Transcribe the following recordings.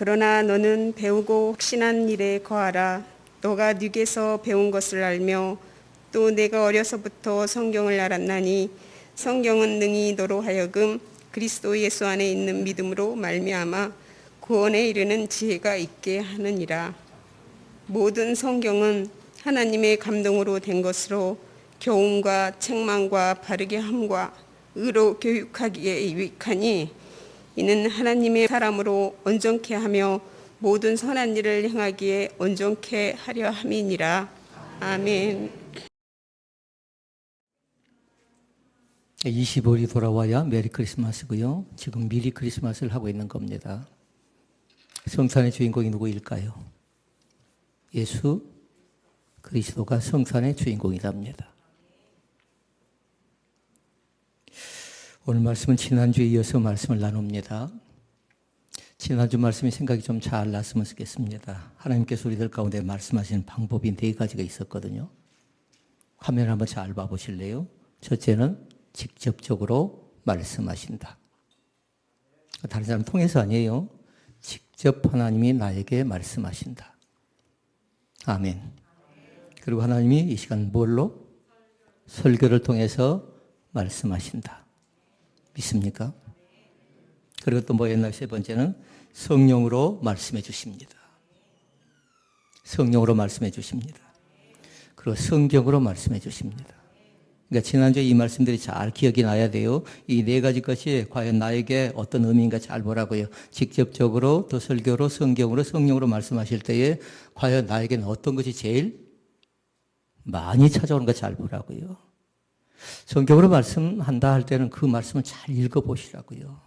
그러나 너는 배우고 확신한 일에 거하라. 너가 네게서 배운 것을 알며 또 내가 어려서부터 성경을 알았나니 성경은 능히 너로 하여금 그리스도 예수 안에 있는 믿음으로 말미암아 구원에 이르는 지혜가 있게 하느니라. 모든 성경은 하나님의 감동으로 된 것으로 교훈과 책망과 바르게 함과 의로 교육하기에 유익하니 이는 하나님의 사람으로 온전케 하며 모든 선한 일을 행하기에 온전케 하려 함이니라. 아멘. 25일이 돌아와야 메리 크리스마스고요. 지금 미리 크리스마스를 하고 있는 겁니다. 성탄의 주인공이 누구일까요? 예수 그리스도가 성탄의 주인공이랍니다. 오늘 말씀은 지난주에 이어서 말씀을 나눕니다. 지난주 말씀이 생각이 좀 잘 났으면 좋겠습니다. 하나님께서 우리들 가운데 말씀하시는 방법이 4가지가 있었거든요. 화면 한번 잘 봐보실래요? 첫째는 직접적으로 말씀하신다. 다른 사람 통해서 아니에요. 직접 하나님이 나에게 말씀하신다. 아멘. 그리고 하나님이 이 시간 뭘로? 설교를 통해서 말씀하신다. 믿습니까? 그리고 또 뭐였나요? 세 번째는 성령으로 말씀해 주십니다. 성령으로 말씀해 주십니다. 그리고 성경으로 말씀해 주십니다. 그러니까 지난주에 이 말씀들이 잘 기억이 나야 돼요. 이 4가지 것이 과연 나에게 어떤 의미인가 잘 보라고요. 직접적으로 또 설교로 성경으로 성령으로 말씀하실 때에 과연 나에게는 어떤 것이 제일 많이 찾아오는가 잘 보라고요. 성경으로 말씀한다 할 때는 그 말씀을 잘 읽어보시라고요.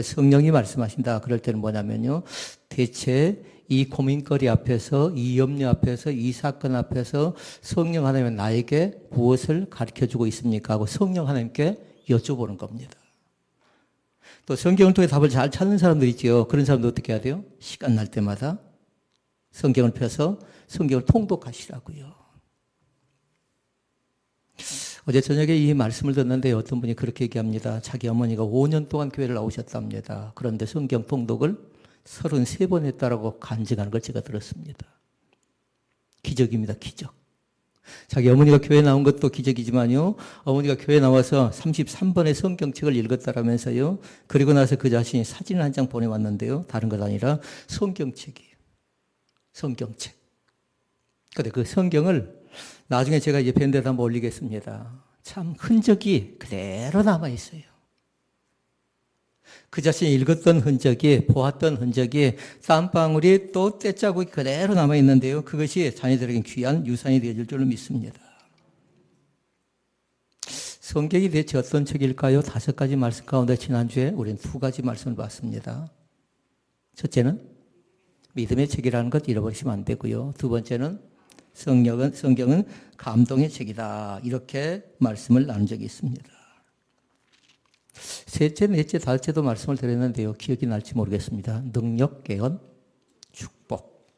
성령이 말씀하신다 그럴 때는 뭐냐면요. 대체 이 고민거리 앞에서, 이 염려 앞에서, 이 사건 앞에서 성령 하나님은 나에게 무엇을 가르쳐주고 있습니까? 하고 성령 하나님께 여쭤보는 겁니다. 또 성경을 통해 답을 잘 찾는 사람들 있죠. 그런 사람도 어떻게 해야 돼요? 시간 날 때마다 성경을 펴서 성경을 통독하시라고요. 어제 저녁에 이 말씀을 듣는데 어떤 분이 그렇게 얘기합니다. 자기 어머니가 5년 동안 교회를 나오셨답니다. 그런데 성경 통독을 33번 했다라고 간증하는 걸 제가 들었습니다. 기적입니다. 기적. 자기 어머니가 교회 나온 것도 기적이지만요. 어머니가 교회 나와서 33번의 성경책을 읽었다라면서요. 그리고 나서 그 자신이 사진 한 장 보내왔는데요. 다른 것 아니라 성경책이에요. 성경책. 근데 그 성경을 나중에 제가 이제 밴드에다 한번 올리겠습니다. 참 흔적이 그대로 남아있어요. 그 자신이 읽었던 흔적이, 보았던 흔적이 땀방울이 또 떼자국이 그대로 남아있는데요. 그것이 자녀들에게 귀한 유산이 되어줄 줄로 믿습니다. 성경이 대체 어떤 책일까요? 5가지 말씀 가운데 지난주에 우리는 2가지 말씀을 봤습니다. 첫째는 믿음의 책이라는 것 잃어버리시면 안 되고요. 두 번째는 성경은 감동의 책이다. 이렇게 말씀을 나눈 적이 있습니다. 셋째, 넷째, 다섯째도 말씀을 드렸는데요. 기억이 날지 모르겠습니다. 능력, 개헌, 축복.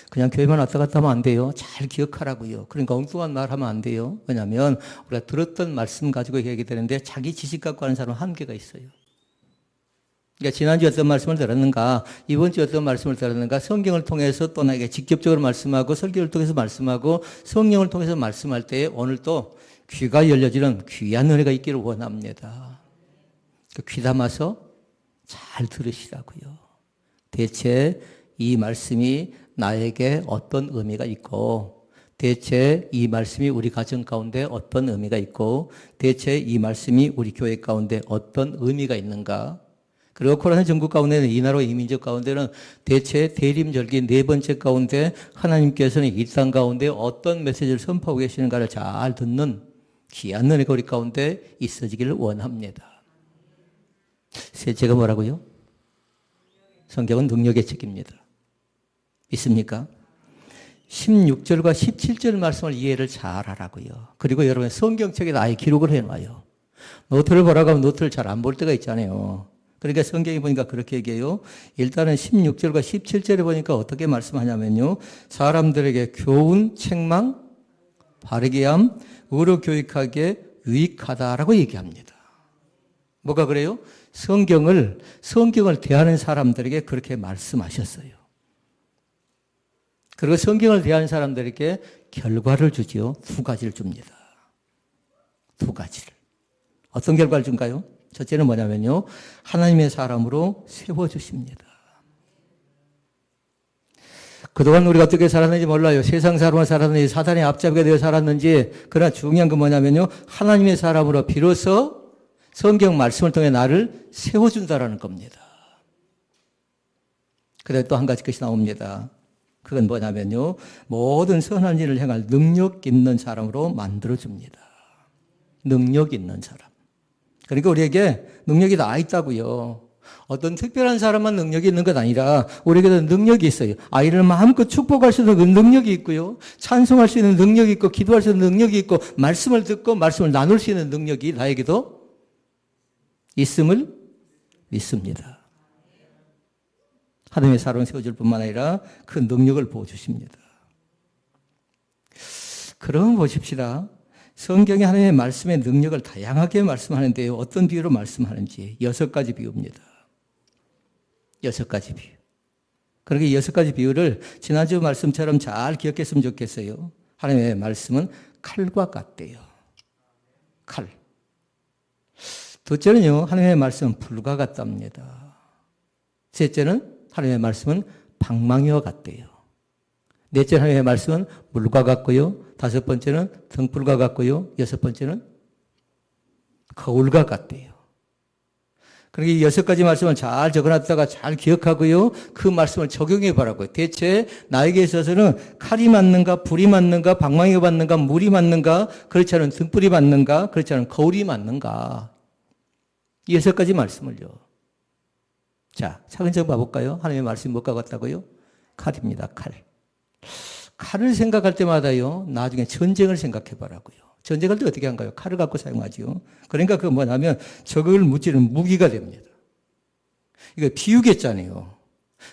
그냥 교회만 왔다 갔다 하면 안 돼요. 잘 기억하라고요. 그러니까 엉뚱한 말 하면 안 돼요. 왜냐하면 우리가 들었던 말씀 가지고 얘기하게 되는데 자기 지식 갖고 하는 사람은 한계가 있어요. 그러니까 지난주에 어떤 말씀을 들었는가, 이번 주에 어떤 말씀을 들었는가, 성경을 통해서 또 나에게 직접적으로 말씀하고 설교를 통해서 말씀하고 성령을 통해서 말씀할 때에 오늘 또 귀가 열려지는 귀한 은혜가 있기를 원합니다. 귀 담아서 잘 들으시라고요. 대체 이 말씀이 나에게 어떤 의미가 있고, 대체 이 말씀이 우리 가정 가운데 어떤 의미가 있고, 대체 이 말씀이 우리 교회 가운데 어떤 의미가 있는가. 그리고 코로나 전국 가운데는 이 나라 이민족 가운데는 대체 대림절기 4번째 가운데 하나님께서는 이 땅 가운데 어떤 메시지를 선포하고 계시는가를 잘 듣는 귀한 은혜가 우리 가운데 있어지기를 원합니다. 셋째가 뭐라고요? 성경은 능력의 책입니다. 믿습니까? 16절과 17절 말씀을 이해를 잘 하라고요. 그리고 여러분 성경책에 아예 기록을 해놔요. 노트를 보라고 하면 노트를 잘 안 볼 때가 있잖아요. 그러니까 성경에 보니까 그렇게 얘기해요. 일단은 16절과 17절에 보니까 어떻게 말씀하냐면요. 사람들에게 교훈, 책망, 바르게 함, 의로 교육하기에 유익하다라고 얘기합니다. 뭐가 그래요? 성경을 대하는 사람들에게 그렇게 말씀하셨어요. 그리고 성경을 대하는 사람들에게 결과를 주지요. 두 가지를 줍니다. 두 가지를. 어떤 결과를 준가요? 첫째는 뭐냐면요. 하나님의 사람으로 세워주십니다. 그동안 우리가 어떻게 살았는지 몰라요. 세상 사람으로 살았는지 사단의 앞잡이가 되어 살았는지. 그러나 중요한 건 뭐냐면요. 하나님의 사람으로 비로소 성경 말씀을 통해 나를 세워준다라는 겁니다. 그다음에 또 한 가지 것이 나옵니다. 그건 뭐냐면요. 모든 선한 일을 행할 능력 있는 사람으로 만들어줍니다. 능력 있는 사람. 그러니까 우리에게 능력이 다 있다고요. 어떤 특별한 사람만 능력이 있는 것 아니라 우리에게도 능력이 있어요. 아이를 마음껏 축복할 수 있는 그 능력이 있고요. 찬송할 수 있는 능력이 있고 기도할 수 있는 능력이 있고 말씀을 듣고 말씀을 나눌 수 있는 능력이 나에게도 있음을 믿습니다. 하나님의 사랑을 세워줄 뿐만 아니라 그 능력을 보여주십니다. 그럼 보십시다. 성경에 하나님의 말씀의 능력을 다양하게 말씀하는데요. 어떤 비유로 말씀하는지 6가지 비유입니다. 6가지 비유. 그렇게 6가지 비유를 지난주 말씀처럼 잘 기억했으면 좋겠어요. 하나님의 말씀은 칼과 같대요. 칼. 둘째는요. 하나님의 말씀은 불과 같답니다. 셋째는 하나님의 말씀은 방망이와 같대요. 넷째 하나님의 말씀은 물과 같고요. 다섯 번째는 등불과 같고요. 여섯 번째는 거울과 같대요. 그러니까 이 6가지 말씀을 잘 적어놨다가 잘 기억하고요. 그 말씀을 적용해 보라고요. 대체 나에게 있어서는 칼이 맞는가, 불이 맞는가, 방망이가 맞는가, 물이 맞는가, 그렇지 않은 등불이 맞는가, 그렇지 않은 거울이 맞는가. 이 6가지 말씀을요. 자, 차근차근 봐볼까요? 하나님의 말씀이 뭐가 같다고요? 칼입니다. 칼. 칼을 생각할 때마다요. 나중에 전쟁을 생각해 보라고요. 전쟁할 때 어떻게 한가요? 칼을 갖고 사용하지요. 그러니까 그건 뭐냐면 적을 무찌르는 무기가 됩니다. 이거 비유겠잖아요.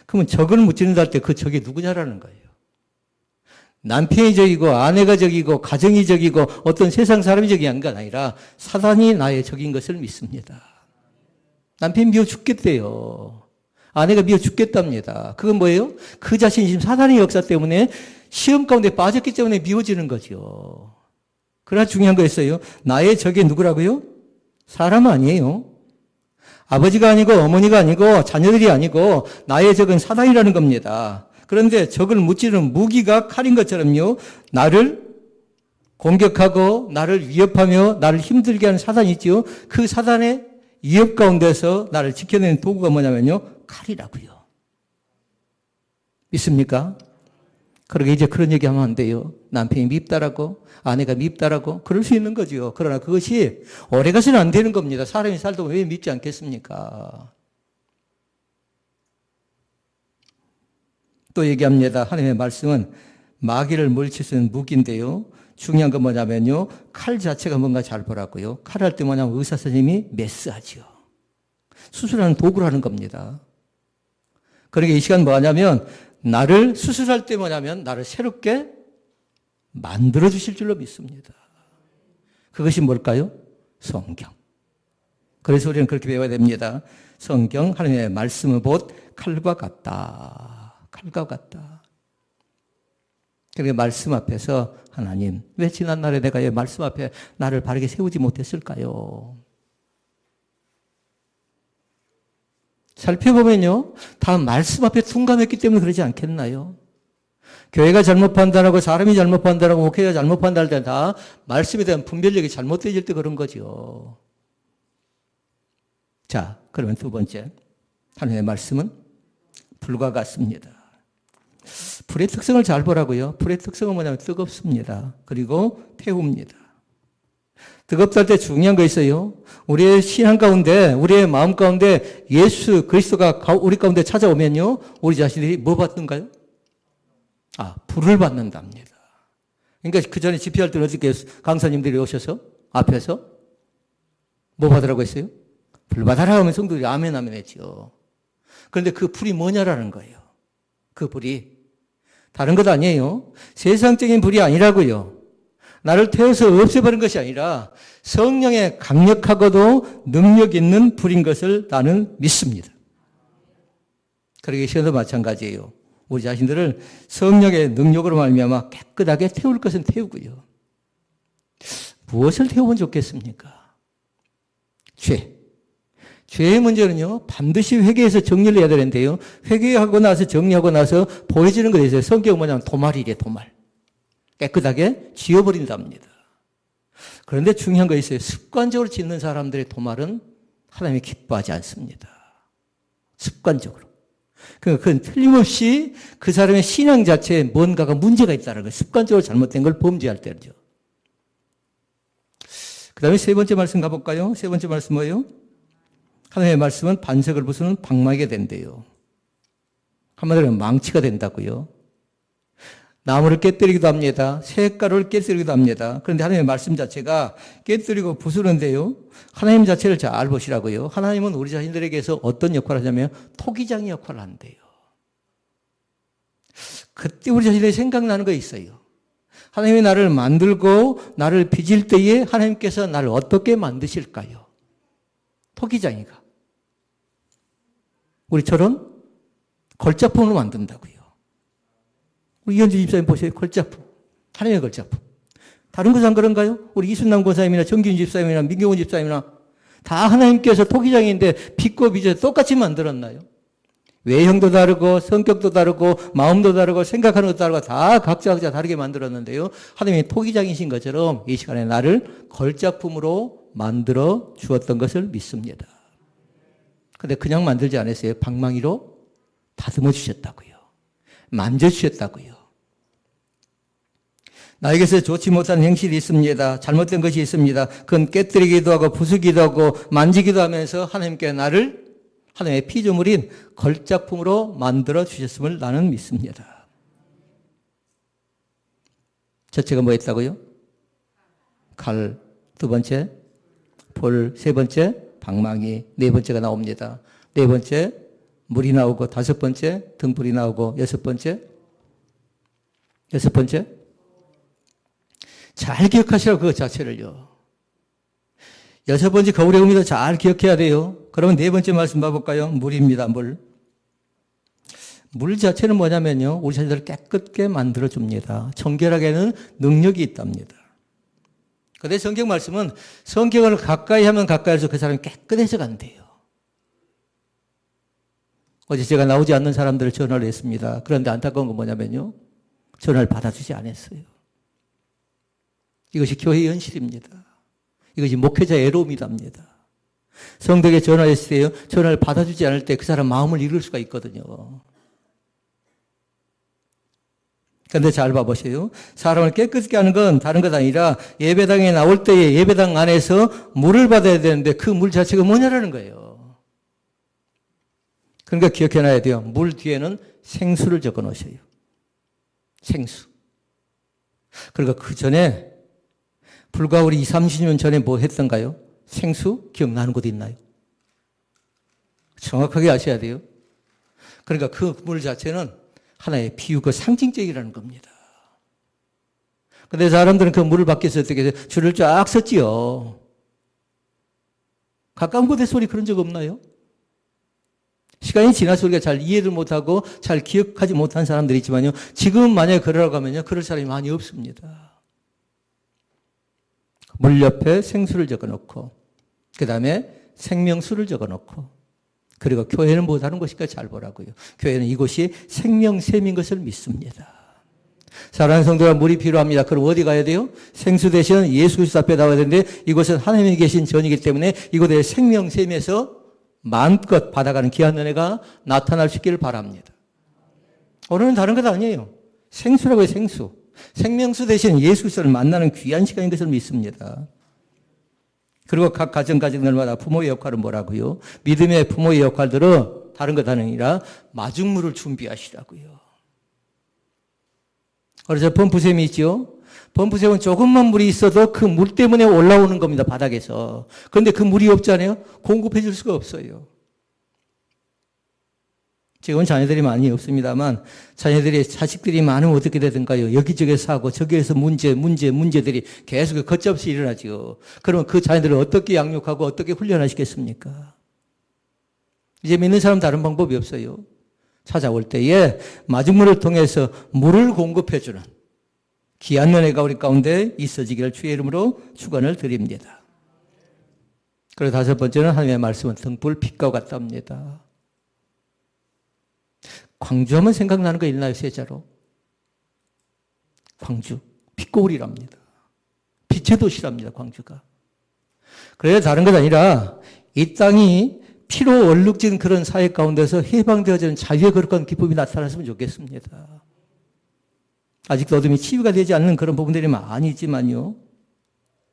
그러면 적을 무찌른다 할 때 그 적이 누구냐라는 거예요. 남편이 적이고 아내가 적이고 가정이 적이고 어떤 세상 사람이 적이 한 건 아니라 사단이 나의 적인 것을 믿습니다. 남편이 미워 죽겠대요. 아내가 미워 죽겠답니다. 그건 뭐예요? 그 자신이 지금 사단의 역사 때문에 시험 가운데 빠졌기 때문에 미워지는 거죠. 그러나 중요한 거였어요. 나의 적이 누구라고요? 사람 아니에요. 아버지가 아니고 어머니가 아니고 자녀들이 아니고 나의 적은 사단이라는 겁니다. 그런데 적을 무찌르는 무기가 칼인 것처럼요. 나를 공격하고 나를 위협하며 나를 힘들게 하는 사단이 있죠. 그 사단의 위협 가운데서 나를 지켜내는 도구가 뭐냐면요. 칼이라고요. 믿습니까? 그러게 이제 그런 얘기하면 안 돼요. 남편이 밉다라고 아내가 밉다라고 그럴 수 있는 거죠. 그러나 그것이 오래가서는 안 되는 겁니다. 사람이 살다 보면 왜 밉지 않겠습니까? 또 얘기합니다. 하나님의 말씀은 마귀를 물칠 수 있는 무기인데요. 중요한 건 뭐냐면요. 칼 자체가 뭔가 잘 보라고요. 칼 할 때 뭐냐면 의사 선생님이 메스하죠. 수술하는 도구라는 겁니다. 그러니까 이 시간 뭐 하냐면 나를 수술할 때 뭐냐면 나를 새롭게 만들어 주실 줄로 믿습니다. 그것이 뭘까요? 성경. 그래서 우리는 그렇게 배워야 됩니다. 성경 하나님의 말씀은 곧 칼과 같다. 칼과 같다. 그러니까 말씀 앞에서 하나님 왜 지난날에 내가 이 말씀 앞에 나를 바르게 세우지 못했을까요? 살펴보면요. 다 말씀 앞에 둔감했기 때문에 그러지 않겠나요? 교회가 잘못 판단하고 사람이 잘못 판단하고 목회가 잘못 판단할 때 다 말씀에 대한 분별력이 잘못되어질 때 그런 거죠. 자, 그러면 두 번째. 하나님의 말씀은 불과 같습니다. 불의 특성을 잘 보라고요. 불의 특성은 뭐냐면 뜨겁습니다. 그리고 태웁니다. 뜨겁다 할 때 중요한 거 있어요. 우리의 신앙 가운데, 우리의 마음 가운데 예수 그리스도가 우리 가운데 찾아오면요. 우리 자신들이 뭐 받는가요? 불을 받는답니다. 그러니까 그 전에 집회할 때는 어떻게 강사님들이 오셔서 앞에서 뭐 받으라고 했어요? 불 받아라 하면 성도들이 아멘 아멘 했죠. 그런데 그 불이 뭐냐라는 거예요. 그 불이 다른 것 아니에요. 세상적인 불이 아니라고요. 나를 태워서 없애버린 것이 아니라 성령의 강력하고도 능력 있는 불인 것을 나는 믿습니다. 그러기 시간도 마찬가지예요. 우리 자신들을 성령의 능력으로 말미암아 깨끗하게 태울 것은 태우고요. 무엇을 태우면 좋겠습니까? 죄의 문제는요, 반드시 회개해서 정리를 해야 되는데요. 회개하고 나서 정리하고 나서 보여지는 것이 있어요. 성경은 뭐냐면 도말이래, 도말. 깨끗하게 지워버린답니다. 그런데 중요한 거 있어요. 습관적으로 짓는 사람들의 도말은 하나님이 기뻐하지 않습니다. 습관적으로. 그건 틀림없이 그 사람의 신앙 자체에 뭔가가 문제가 있다는 거예요. 습관적으로 잘못된 걸 범죄할 때죠. 그 다음에 세 번째 말씀 가볼까요? 세 번째 말씀 뭐예요? 하나님의 말씀은 반석을 부수는 방망이가 된대요. 한마디로 망치가 된다고요. 나무를 깨뜨리기도 합니다. 새가루를 깨뜨리기도 합니다. 그런데 하나님의 말씀 자체가 깨뜨리고 부수는데요. 하나님 자체를 잘 보시라고요. 하나님은 우리 자신들에게서 어떤 역할을 하냐면 토기장의 역할을 한대요. 그때 우리 자신들이 생각나는 거 있어요. 하나님이 나를 만들고 나를 빚을 때에 하나님께서 나를 어떻게 만드실까요? 토기장이가. 우리처럼 걸작품으로 만든다고요. 우리 이현주 집사님 보세요. 걸작품. 하나님의 걸작품. 다른 것은 안 그런가요? 우리 이순남 권사님이나 정균 집사님이나 민경훈 집사님이나 다 하나님께서 토기장인데 빛과 빛을 똑같이 만들었나요? 외형도 다르고 성격도 다르고 마음도 다르고 생각하는 것도 다르고 다 각자 다르게 만들었는데요. 하나님이 토기장이신 것처럼 이 시간에 나를 걸작품으로 만들어 주었던 것을 믿습니다. 그런데 그냥 만들지 않았어요. 방망이로 다듬어 주셨다고요. 만져 주셨다고요. 나에게서 좋지 못한 행실이 있습니다. 잘못된 것이 있습니다. 그건 깨뜨리기도 하고 부수기도 하고 만지기도 하면서 하나님께 나를 하나님의 피조물인 걸작품으로 만들어 주셨음을 나는 믿습니다. 첫째가 뭐 했다고요? 칼, 두 번째 돌, 세 번째 방망이, 네 번째가 나옵니다. 네 번째 물이 나오고, 다섯 번째 등불이 나오고, 여섯 번째 잘 기억하시라고 그것 자체를요. 여섯 번째 거울의 의미도 잘 기억해야 돼요. 그러면 네 번째 말씀 봐볼까요? 물입니다. 물 자체는 뭐냐면요, 우리 자신들을 깨끗게 만들어줍니다. 청결하게는 능력이 있답니다. 그런데 성경 말씀은 성경을 가까이 하면 가까이 할수록 그 사람이 깨끗해져 간대요. 어제 제가 나오지 않는 사람들을 전화를 했습니다. 그런데 안타까운 건 뭐냐면요, 전화를 받아주지 않았어요. 이것이 교회의 현실입니다. 이것이 목회자의 애로움이답니다. 성도에게 전화했을 때요, 전화를 받아주지 않을 때 그 사람 마음을 잃을 수가 있거든요. 그런데 잘 봐보세요. 사람을 깨끗게 하는 건 다른 것 아니라 예배당에 나올 때에 예배당 안에서 물을 받아야 되는데 그 물 자체가 뭐냐라는 거예요. 그러니까 기억해놔야 돼요. 물 뒤에는 생수를 적어 놓으셔요. 생수. 그러니까 그 전에 불과 우리 20, 30년 전에 뭐 했던가요? 생수? 기억나는 곳 있나요? 정확하게 아셔야 돼요. 그러니까 그 물 자체는 하나의 비유가 상징적이라는 겁니다. 그런데 사람들은 그 물을 받기 위해서 어떻게 해서 줄을 쫙 섰지요. 가까운 곳에서 우리 그런 적 없나요? 시간이 지나서 우리가 잘 이해를 못하고 잘 기억하지 못한 사람들이 있지만요, 지금 만약에 그러라고 하면요, 그럴 사람이 많이 없습니다. 물 옆에 생수를 적어놓고, 그 다음에 생명수를 적어놓고, 그리고 교회는 뭐 다른 것일까 잘 보라고요. 교회는 이곳이 생명샘인 것을 믿습니다. 사랑하는 성도가 물이 필요합니다. 그럼 어디 가야 돼요? 생수 대신 예수 그리스도 앞에 나와야 되는데 이곳은 하나님이 계신 전이기 때문에 이곳에 생명샘에서 마음껏 받아가는 귀한 은혜가 나타날 수 있기를 바랍니다. 오늘은 다른 것 아니에요. 생수라고 해요, 생수. 생명수 대신 예수 그리스도를 만나는 귀한 시간인 것을 믿습니다. 그리고 각 가정가정들마다 부모의 역할은 뭐라고요? 믿음의 부모의 역할들은 다른 것 아니라 마중물을 준비하시라고요. 그래서 펌프샘이 있죠. 펌프샘은 조금만 물이 있어도 그 물 때문에 올라오는 겁니다, 바닥에서. 그런데 그 물이 없잖아요. 공급해 줄 수가 없어요. 지금은 자녀들이 많이 없습니다만 자식들이 많으면 어떻게 되든가요? 여기저기서 하고 저기에서 문제들이 계속 걷잡없이 일어나죠. 그러면 그 자녀들을 어떻게 양육하고 어떻게 훈련하시겠습니까? 이제 믿는 사람 다른 방법이 없어요. 찾아올 때에 마중물을 통해서 물을 공급해주는 귀한 은혜가 우리 가운데 있어지기를 주의 이름으로 축원을 드립니다. 그리고 다섯 번째는 하나님의 말씀은 등불 빛과 같답니다. 광주하면 생각나는 거 있나요? 세자로. 광주. 빛고울이랍니다. 빛의 도시랍니다. 광주가. 그래야 다른 것 아니라 이 땅이 피로 얼룩진 그런 사회 가운데서 해방되어지는 자유의 거룩한 기쁨이 나타났으면 좋겠습니다. 아직도 어둠이 치유가 되지 않는 그런 부분들이 많이 있지만요.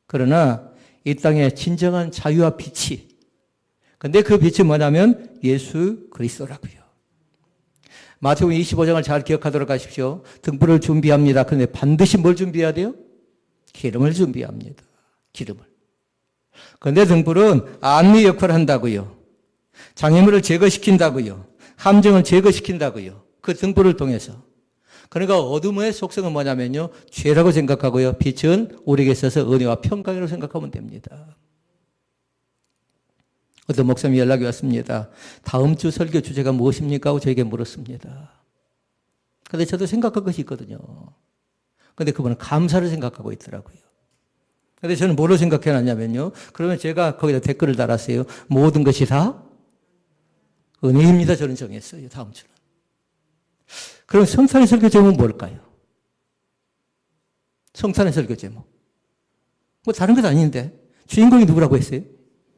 그러나 이 땅에 진정한 자유와 빛이, 근데 그 빛이 뭐냐면 예수 그리스도라고요. 마태복음 25장을 잘 기억하도록 하십시오. 등불을 준비합니다. 그런데 반드시 뭘 준비해야 돼요? 기름을 준비합니다. 기름을. 그런데 등불은 안내 역할을 한다고요. 장애물을 제거시킨다고요. 함정을 제거시킨다고요. 그 등불을 통해서. 그러니까 어둠의 속성은 뭐냐면요. 죄라고 생각하고요. 빛은 우리에게 있어서 은혜와 평강이라고 생각하면 됩니다. 어떤 목사님이 연락이 왔습니다. 다음 주 설교 주제가 무엇입니까? 하고 저에게 물었습니다. 그런데 저도 생각한 것이 있거든요. 그런데 그분은 감사를 생각하고 있더라고요. 그런데 저는 뭐로 생각해놨냐면요. 그러면 제가 거기다 댓글을 달았어요. 모든 것이 다 은혜입니다. 저는 정했어요. 다음 주는. 그럼 성탄의 설교 제목은 뭘까요? 성탄의 설교 제목. 뭐 다른 것 아닌데. 주인공이 누구라고 했어요?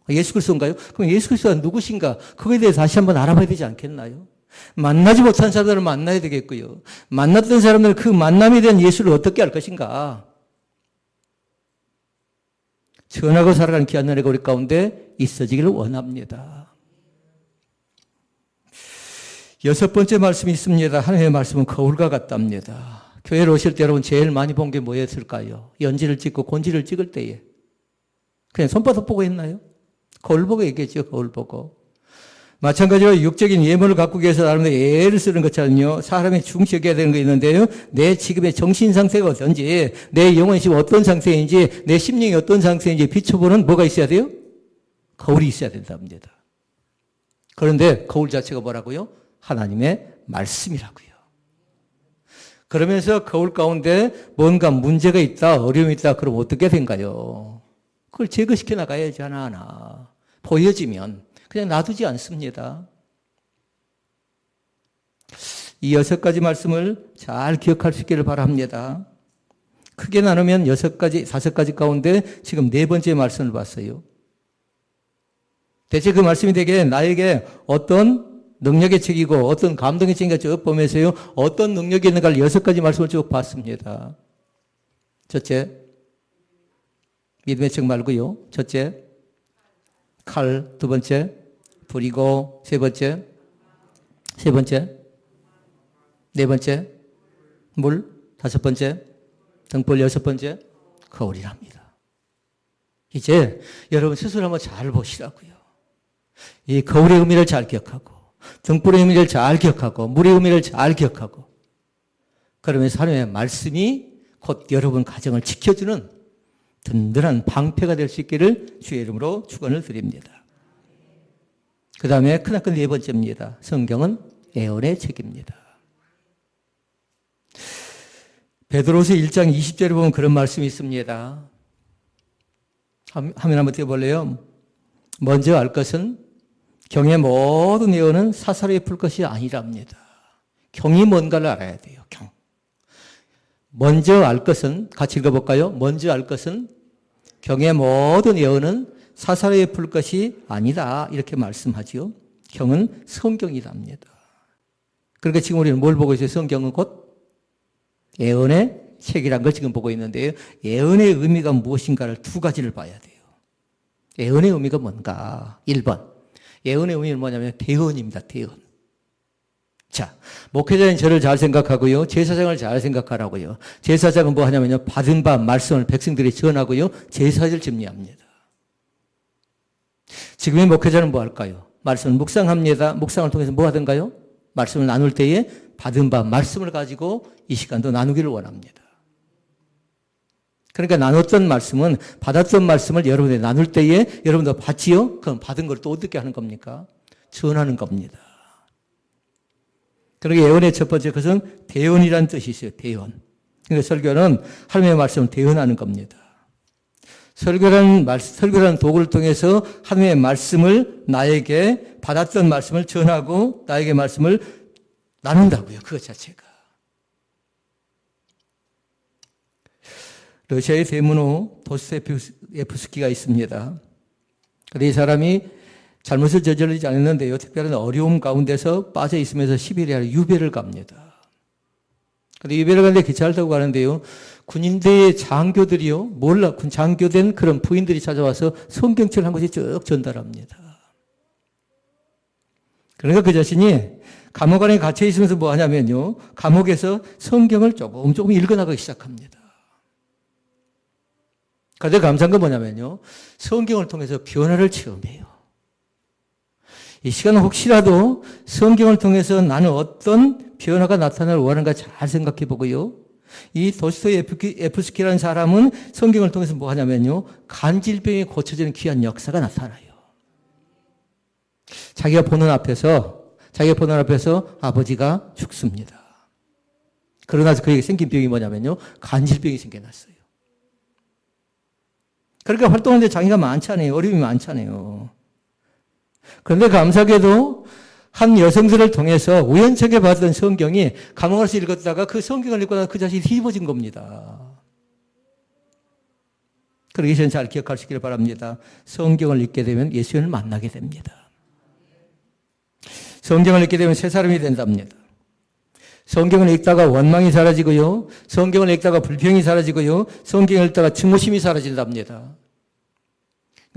예수 그리스도인가요? 그럼 예수 그리스도가 누구신가? 그거에 대해서 다시 한번 알아봐야 되지 않겠나요? 만나지 못한 사람들을 만나야 되겠고요. 만났던 사람들은 그 만남에 대한 예수를 어떻게 알 것인가? 전하고 살아가는 귀한 은혜가 우리 가운데 있어지기를 원합니다. 여섯 번째 말씀이 있습니다. 하나님의 말씀은 거울과 같답니다. 교회로 오실 때 여러분 제일 많이 본 게 뭐였을까요? 연지를 찍고 곤지를 찍을 때에 그냥 손바닥 보고 했나요? 거울 보고 얘기했죠. 거울 보고. 마찬가지로 육적인 예물을 갖고 계셔서 나름대로 애를 쓰는 것처럼요. 사람이 중시해야 되는 게 있는데요. 내 지금의 정신 상태가 어떤지, 내 영혼이 지금 어떤 상태인지, 내 심령이 어떤 상태인지 비춰보는 뭐가 있어야 돼요? 거울이 있어야 된답니다. 그런데 거울 자체가 뭐라고요? 하나님의 말씀이라고요. 그러면서 거울 가운데 뭔가 문제가 있다, 어려움이 있다, 그럼 어떻게 된가요? 그걸 제거시켜 나가야지 하나하나. 보여지면 그냥 놔두지 않습니다. 이 여섯 가지 말씀을 잘 기억할 수 있기를 바랍니다. 크게 나누면 다섯 가지 가운데 지금 네 번째 말씀을 봤어요. 대체 그 말씀이 되게 나에게 어떤 능력의 책이고 어떤 감동의 책인가 쭉 보면서요. 어떤 능력이 있는가를 여섯 가지 말씀을 쭉 봤습니다. 첫째, 믿음의 책 말고요. 첫째, 칼. 두 번째, 불이고. 세 번째, 네 번째, 물. 다섯 번째, 등불. 여섯 번째, 거울이랍니다. 이제 여러분 스스로 한번 잘 보시라고요. 이 거울의 의미를 잘 기억하고 등불의 의미를 잘 기억하고 물의 의미를 잘 기억하고 그러면서 하나님의 말씀이 곧 여러분 가정을 지켜주는 든든한 방패가 될 수 있기를 주의 이름으로 축원을 드립니다. 그 다음에 크나큰 네 번째입니다. 성경은 애언의 책입니다. 베드로서 1장 20절에 보면 그런 말씀이 있습니다. 화면 한번 띄워볼래요? 먼저 알 것은 경의 모든 예언은 사사로이 풀 것이 아니랍니다. 경이 뭔가를 알아야 돼요. 경. 먼저 알 것은 같이 읽어볼까요? 먼저 알 것은 경의 모든 예언은 사사로이 풀 것이 아니다. 이렇게 말씀하지요. 경은 성경이랍니다. 그러니까 지금 우리는 뭘 보고 있어요? 성경은 곧 예언의 책이란 걸 지금 보고 있는데요. 예언의 의미가 무엇인가를 두 가지를 봐야 돼요. 예언의 의미가 뭔가? 1번. 예언의 의미는 뭐냐면 대언입니다. 대언. 자, 목회자인 저를 잘 생각하고요. 제사장을 잘 생각하라고요. 제사장은 뭐 하냐면요. 받은 바 말씀을 백성들이 전하고요. 제사를 집례합니다. 지금의 목회자는 뭐 할까요? 말씀을 묵상합니다. 묵상을 통해서 뭐 하던가요? 말씀을 나눌 때에 받은 바 말씀을 가지고 이 시간도 나누기를 원합니다. 그러니까 나눴던 말씀은 받았던 말씀을 여러분이 나눌 때에 여러분도 받지요? 그럼 받은 걸 또 어떻게 하는 겁니까? 전하는 겁니다. 그러게 예언의 첫 번째 것은 대언이라는 뜻이 있어요. 대언. 그러니까 설교는 하나님의 말씀을 대언하는 겁니다. 설교라는 도구를 통해서 하나님의 말씀을 나에게 받았던 말씀을 전하고 나에게 말씀을 나눈다고요. 그것 자체가. 러시아의 대문호 도스토옙스키가 있습니다. 그런데 이 사람이 잘못을 저지르지 않았는데요. 특별한 어려움 가운데서 빠져 있으면서 시베리아로 유배를 갑니다. 근데 유배를 가는데 기차를 타고 가는데요. 군인대의 장교들이요. 장교된 그런 부인들이 찾아와서 성경책을 한 권씩 쭉 전달합니다. 그러니까 그 자신이 감옥 안에 갇혀 있으면서 뭐 하냐면요. 감옥에서 성경을 조금 읽어나가기 시작합니다. 그런데 감사한 건 뭐냐면요. 성경을 통해서 변화를 체험해요. 이 시간은 혹시라도 성경을 통해서 나는 어떤 변화가 나타나를 원하는가 잘 생각해 보고요. 이 도스토옙스키라는 사람은 성경을 통해서 뭐 하냐면요. 간질병이 고쳐지는 귀한 역사가 나타나요. 자기가 보는 앞에서 아버지가 죽습니다. 그러나서 그에게 생긴 병이 뭐냐면요. 간질병이 생겨났어요. 그러니까 활동하는데 장애가 많잖아요. 어려움이 많잖아요. 그런데 감사하게도 한 여성들을 통해서 우연찮게 받은 성경이 감옥 안에서 읽었다가 그 성경을 읽고 나서 그 자신이 힘입어진 겁니다. 그러기 전에 잘 기억하시길 바랍니다. 성경을 읽게 되면 예수님을 만나게 됩니다. 성경을 읽게 되면 새 사람이 된답니다. 성경을 읽다가 원망이 사라지고요. 성경을 읽다가 불평이 사라지고요. 성경을 읽다가 증오심이 사라진답니다.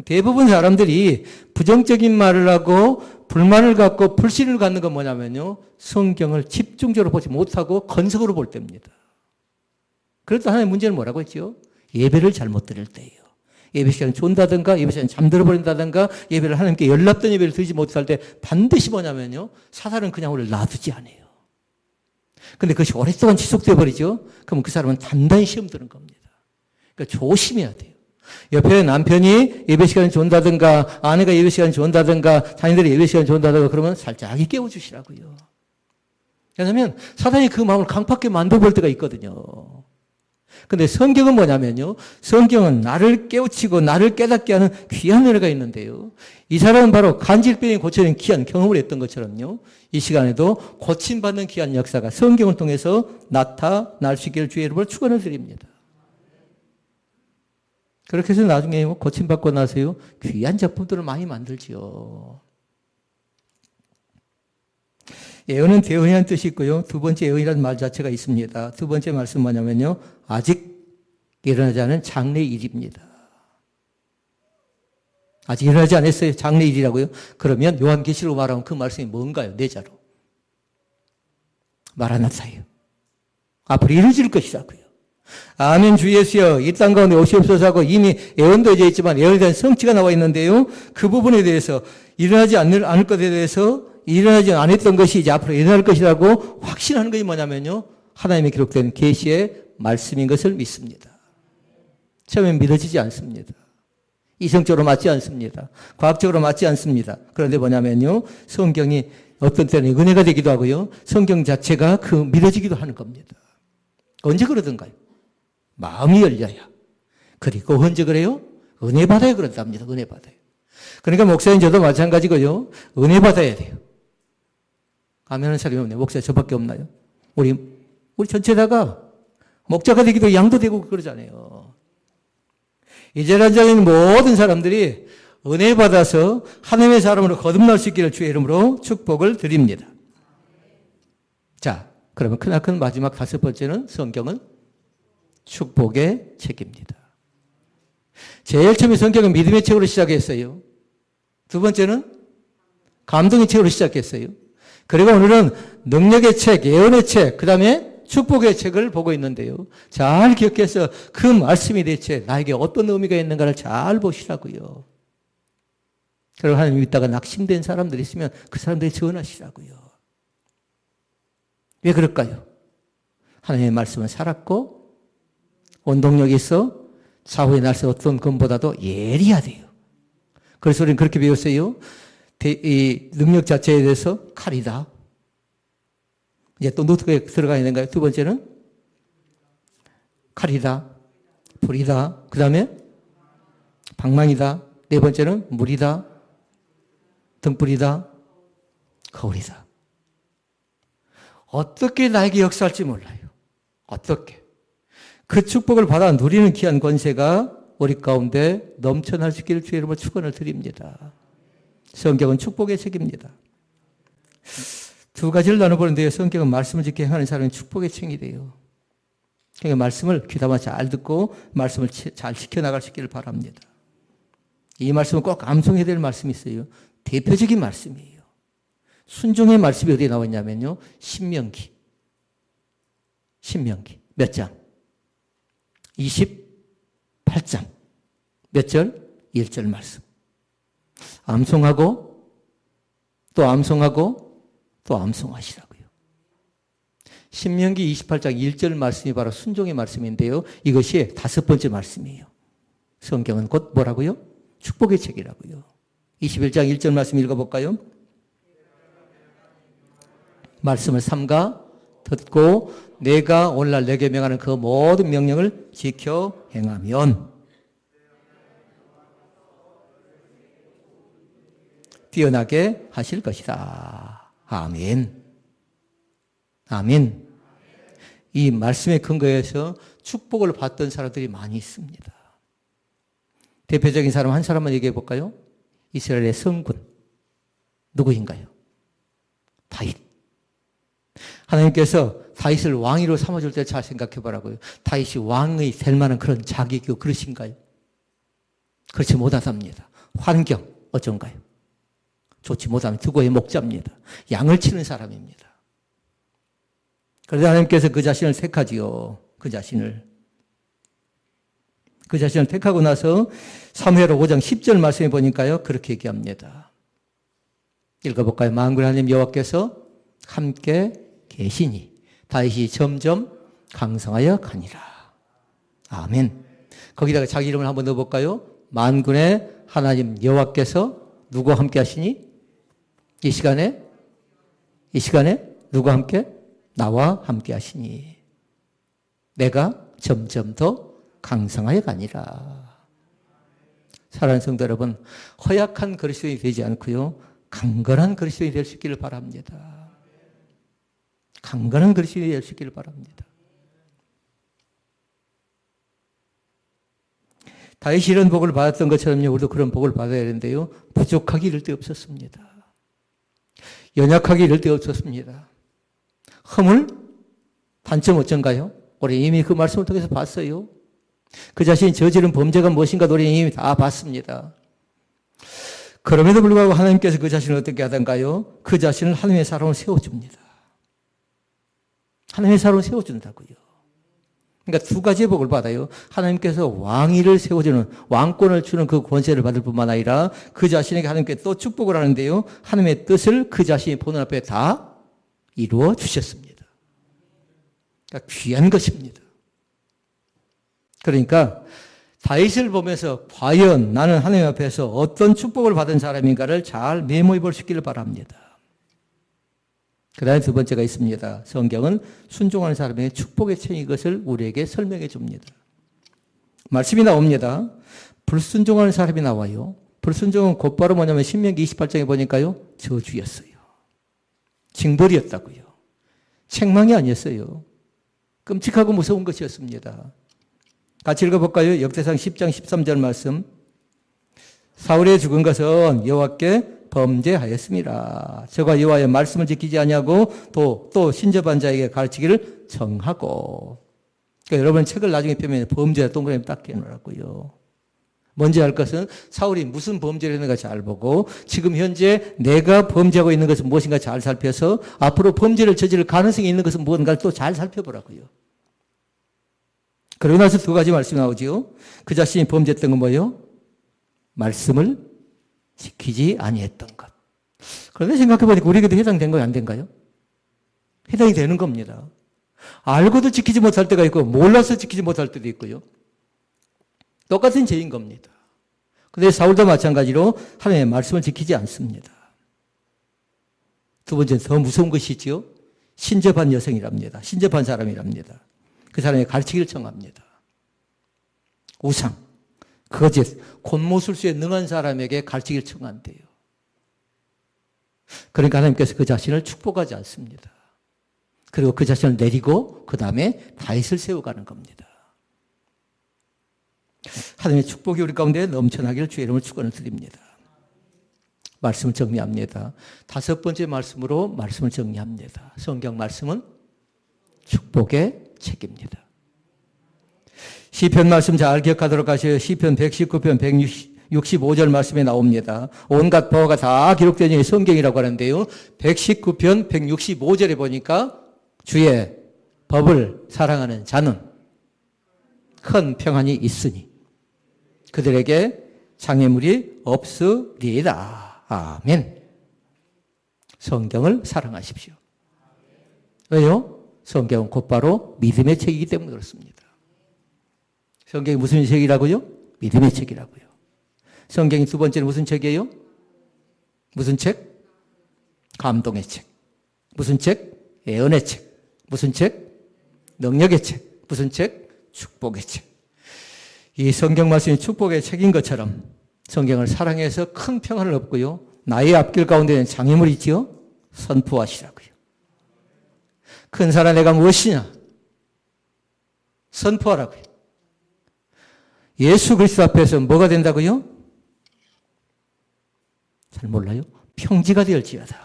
대부분 사람들이 부정적인 말을 하고 불만을 갖고 불신을 갖는 건 뭐냐면요. 성경을 집중적으로 보지 못하고 건석으로 볼 때입니다. 그래도 하나의 문제는 뭐라고 했죠? 예배를 잘못 드릴 때예요. 예배 시간에 존다든가 예배 시간에 잠들어 버린다든가 예배를 하나님께 연락된 예배를 드리지 못할 때 반드시 뭐냐면요. 사단은 그냥 우리를 놔두지 않아요. 근데 그것이 오랫동안 지속되어 버리죠. 그럼 그 사람은 단단히 시험 드는 겁니다. 그러니까 조심해야 돼요. 옆에 남편이 예배 시간에 존다든가 아내가 예배 시간에 존다든가 자녀들이 예배 시간에 존다든가 그러면 살짝 깨워주시라고요. 왜냐하면 사단이 그 마음을 강팍하게 만들어볼 때가 있거든요. 근데 성경은 뭐냐면요. 성경은 나를 깨우치고 나를 깨닫게 하는 귀한 은혜가 있는데요. 이 사람은 바로 간질병이 고쳐진 귀한 경험을 했던 것처럼요. 이 시간에도 고침받는 귀한 역사가 성경을 통해서 나타날 수 있기를 주의 이름으로 축원을 드립니다. 그렇게 해서 나중에 고침받고 나서요. 귀한 작품들을 많이 만들지요. 예언은 대언이라는 뜻이 있고요. 두 번째 예언이라는 말 자체가 있습니다. 두 번째 말씀 뭐냐면요. 아직 일어나지 않은 장래일입니다. 아직 일어나지 않았어요. 장래일이라고요. 그러면 요한계시로 말하면 그 말씀이 뭔가요? 내자로. 마라나타예요. 앞으로 이루어질 것이라고요. 아멘 주 예수여 이 땅 가운데 오시옵소서 하고 이미 예언도 되어 있지만 예언에 대한 성취가 나와 있는데요. 그 부분에 대해서 일어나지 않을 것에 대해서 일어나지 않았던 것이 이제 앞으로 일어날 것이라고 확신하는 것이 뭐냐면요. 하나님의 기록된 계시의 말씀인 것을 믿습니다. 처음엔 믿어지지 않습니다. 이성적으로 맞지 않습니다. 과학적으로 맞지 않습니다. 그런데 뭐냐면요. 성경이 어떤 때는 은혜가 되기도 하고요. 성경 자체가 그 믿어지기도 하는 겁니다. 언제 그러던가요? 마음이 열려야. 그리고 언제 그래요? 은혜 받아야 그런답니다. 은혜 받아요. 그러니까 목사님 저도 마찬가지고요. 은혜 받아야 돼요. 아멘하는 사람이 없네요. 목사 저밖에 없나요? 우리 전체다가 목자가 되기도 양도 되고 그러잖아요. 이제는 있는 모든 사람들이 은혜 받아서 하나님의 사람으로 거듭날 수 있기를 주의 이름으로 축복을 드립니다. 자, 그러면 크나큰 마지막 다섯 번째는 성경은 축복의 책입니다. 제일 처음에 성경은 믿음의 책으로 시작했어요. 두 번째는 감동의 책으로 시작했어요. 그리고 오늘은 능력의 책, 예언의 책, 그 다음에 축복의 책을 보고 있는데요. 잘 기억해서 그 말씀이 대체 나에게 어떤 의미가 있는가를 잘 보시라고요. 그리고 하나님 믿다가 낙심된 사람들이 있으면 그 사람들이 전하시라고요. 왜 그럴까요? 하나님의 말씀은 살았고 원동력이 있어 사후의 날씨 어떤 것보다도 예리하대요. 그래서 우리는 그렇게 배웠어요. 이 능력 자체에 대해서 칼이다. 이제 또 어떻게 들어가야 되는가요? 두 번째는 칼이다. 불이다. 그 다음에 방망이다. 네 번째는 물이다. 등불이다. 거울이다. 어떻게 나에게 역사할지 몰라요. 어떻게. 그 축복을 받아 누리는 귀한 권세가 우리 가운데 넘쳐날 수 있기를 주의 이름으로 축원을 드립니다. 성경은 축복의 책입니다. 두 가지를 나눠보는데요. 성경은 말씀을 지켜 행하는 사람은 축복의 책이 돼요. 그러니까 말씀을 귀담아 잘 듣고 말씀을 잘 지켜나갈 수 있기를 바랍니다. 이 말씀은 꼭 암송해야 될 말씀이 있어요. 대표적인 말씀이에요. 순종의 말씀이 어디에 나와 있냐면요. 신명기. 몇 장? 28장. 몇 절? 1절 말씀. 암송하고 또 암송하고 또 암송하시라고요. 신명기 28장 1절 말씀이 바로 순종의 말씀인데요. 이것이 다섯 번째 말씀이에요. 성경은 곧 뭐라고요? 축복의 책이라고요. 21장 1절 말씀 읽어볼까요? 말씀을 삼가 듣고 내가 오늘날 내게 명하는 그 모든 명령을 지켜 행하면 뛰어나게 하실 것이다. 아멘. 아멘. 이 말씀의 근거에서 축복을 받던 사람들이 많이 있습니다. 대표적인 사람 한 사람만 얘기해 볼까요? 이스라엘의 성군. 누구인가요? 다윗. 하나님께서 다윗을 왕위로 삼아줄 때 잘 생각해 보라고요. 다윗이 왕이 될 만한 그런 자격이고 그러신가요? 그렇지 못하답니다. 환경 어쩐가요? 좋지 못하면 두고의 목자입니다. 양을 치는 사람입니다. 그래서 하나님께서 그 자신을 택하지요. 그 자신을 택하고 나서 사무엘하 5장 10절 말씀에 보니까요. 그렇게 얘기합니다. 읽어볼까요? 만군의 하나님 여호와께서 함께 계시니 다윗이 점점 강성하여 가니라. 아멘. 거기다가 자기 이름을 한번 넣어볼까요? 만군의 하나님 여호와께서 누구와 함께 하시니? 이 시간에 누구와 함께? 나와 함께 하시니 내가 점점 더 강성하여 가니라. 사랑하는 성도 여러분, 허약한 그리스도인이 되지 않고요. 강건한 그리스도인이 될 수 있기를 바랍니다. 강건한 그리스도인이 될 수 있기를 바랍니다. 다윗이 이런 복을 받았던 것처럼요. 우리도 그런 복을 받아야 되는데요. 부족하기 이를 데 없었습니다. 연약하기 이를 데 없었습니다. 허물? 단점 어쩐가요? 우리 이미 그 말씀을 통해서 봤어요. 그 자신이 저지른 범죄가 무엇인가 우리 이미 다 봤습니다. 그럼에도 불구하고 하나님께서 그 자신을 어떻게 하던가요? 그 자신을 하나님의 사람으로 세워줍니다. 하나님의 사람으로 세워준다고요. 그러니까 두 가지의 복을 받아요. 하나님께서 왕위를 세워주는, 왕권을 주는 그 권세를 받을 뿐만 아니라 그 자신에게 하나님께 또 축복을 하는데요. 하나님의 뜻을 그 자신이 보는 앞에 다 이루어 주셨습니다. 그러니까 귀한 것입니다. 그러니까 다윗을 보면서 과연 나는 하나님 앞에서 어떤 축복을 받은 사람인가를 잘 메모해 볼 수 있기를 바랍니다. 그 다음에 두 번째가 있습니다. 성경은 순종하는 사람에게 축복의 책인 것을 우리에게 설명해 줍니다. 말씀이 나옵니다. 불순종하는 사람이 나와요. 불순종은 곧바로 뭐냐면 신명기 28장에 보니까요. 저주였어요. 징벌이었다고요. 책망이 아니었어요. 끔찍하고 무서운 것이었습니다. 같이 읽어볼까요? 역대상 10장 13절 말씀. 사울의 죽은 것은 여호와께 범죄하였습니다. 저가 여호와의 말씀을 지키지 아니하고 또 신접한 자에게 가르치기를 정하고. 그러니까 여러분 책을 나중에 펴면 범죄 동그라미 딱 깨놓으라고요. 먼저 할 것은 사울이 무슨 범죄를 했는가 잘 보고 지금 현재 내가 범죄하고 있는 것은 무엇인가 잘 살펴서 앞으로 범죄를 저지를 가능성이 있는 것은 무엇인가를 또 잘 살펴보라고요. 그러고 나서 두 가지 말씀이 나오지요. 그 자신이 범죄했던 건 뭐예요? 말씀을 지키지 아니했던 것. 그런데 생각해보니까 우리에게도 해당된 거예요? 안 된가요? 해당이 되는 겁니다. 알고도 지키지 못할 때가 있고 몰라서 지키지 못할 때도 있고요. 똑같은 죄인 겁니다. 그런데 사울도 마찬가지로 하나님의 말씀을 지키지 않습니다. 두 번째는 더 무서운 것이지요. 신접한 여성이랍니다. 신접한 사람이랍니다. 그 사람의 가르치기를 청합니다. 우상, 거짓, 곤모술수에 능한 사람에게 가르치기를 청한대요. 그러니까 하나님께서 그 자신을 축복하지 않습니다. 그리고 그 자신을 내리고 그 다음에 다윗을 세워가는 겁니다. 하나님의 축복이 우리 가운데 넘쳐나기를 주의 이름을 축원을 드립니다. 말씀을 정리합니다. 다섯 번째 말씀으로 말씀을 정리합니다. 성경 말씀은 축복의 책입니다. 시편 말씀 잘 기억하도록 하세요. 시편 119편 165절 말씀에 나옵니다. 온갖 보화가 다 기록된 성경이라고 하는데요. 119편 165절에 보니까 주의 법을 사랑하는 자는 큰 평안이 있으니 그들에게 장애물이 없으리이다. 아멘. 성경을 사랑하십시오. 왜요? 성경은 곧바로 믿음의 책이기 때문에 그렇습니다. 성경이 무슨 책이라고요? 믿음의 책이라고요. 성경이 두 번째는 무슨 책이에요? 무슨 책? 감동의 책. 무슨 책? 예언의 책. 무슨 책? 능력의 책. 무슨 책? 축복의 책. 이 성경 말씀이 축복의 책인 것처럼 성경을 사랑해서 큰 평안을 얻고요. 나의 앞길 가운데는 장애물이 있지요? 선포하시라고요. 큰 사람 내가 무엇이냐? 선포하라고요. 예수 그리스도 앞에서 뭐가 된다고요? 잘 몰라요? 평지가 되었지어다.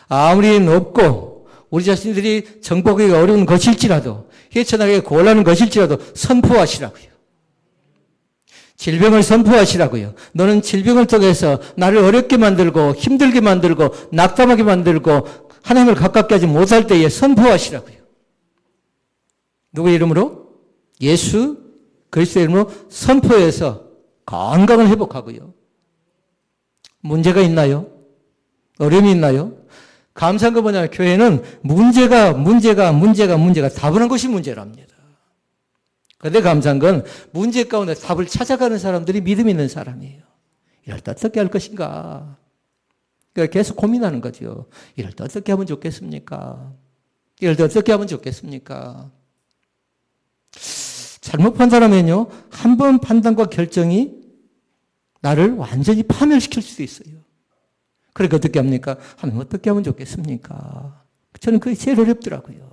아무리 높고 우리 자신들이 정복하기가 어려운 것일지라도 헤쳐나가기 곤란한 것일지라도 선포하시라고요. 질병을 선포하시라고요. 너는 질병을 통해서 나를 어렵게 만들고 힘들게 만들고 낙담하게 만들고 하나님을 가깝게 하지 못할 때에 선포하시라고요. 누구의 이름으로? 예수 그리스도의 이름으로 선포해서 건강을 회복하고요. 문제가 있나요? 어려움이 있나요? 감사한 거 뭐냐면 교회는 문제가 다분한 것이 문제랍니다. 그런데 감사한 건 문제 가운데 답을 찾아가는 사람들이 믿음 있는 사람이에요. 이럴 때 어떻게 할 것인가? 그러니까 계속 고민하는 거죠. 이럴 때 어떻게 하면 좋겠습니까? 이럴 때 어떻게 하면 좋겠습니까? 잘못 판단하면요, 한 번 판단과 결정이 나를 완전히 파멸시킬 수도 있어요. 그러니까 어떻게 합니까? 하나님 어떻게 하면 좋겠습니까? 저는 그게 제일 어렵더라고요.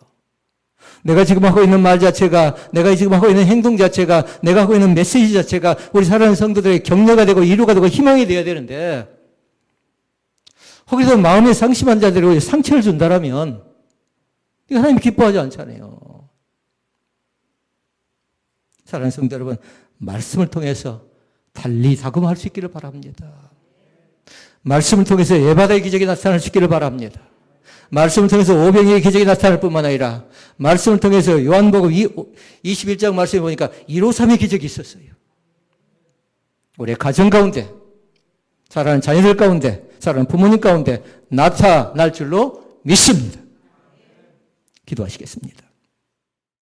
내가 지금 하고 있는 말 자체가, 내가 지금 하고 있는 행동 자체가, 내가 하고 있는 메시지 자체가 우리 사랑하는 성도들에게 격려가 되고 위로가 되고 희망이 되어야 되는데 거기서 마음에 상심한 자들에게 상처를 준다라면 이거 하나님 기뻐하지 않잖아요. 사랑하는 성도 여러분, 말씀을 통해서 달리 다금할 수 있기를 바랍니다. 말씀을 통해서 예바다의 기적이 나타날 수 있기를 바랍니다. 말씀을 통해서 오병이의 기적이 나타날 뿐만 아니라 말씀을 통해서 요한복음 21장 말씀에 보니까 153의 기적이 있었어요. 우리 가정 가운데, 사랑하는 자녀들 가운데, 사랑하는 부모님 가운데 나타날 줄로 믿습니다. 기도하시겠습니다.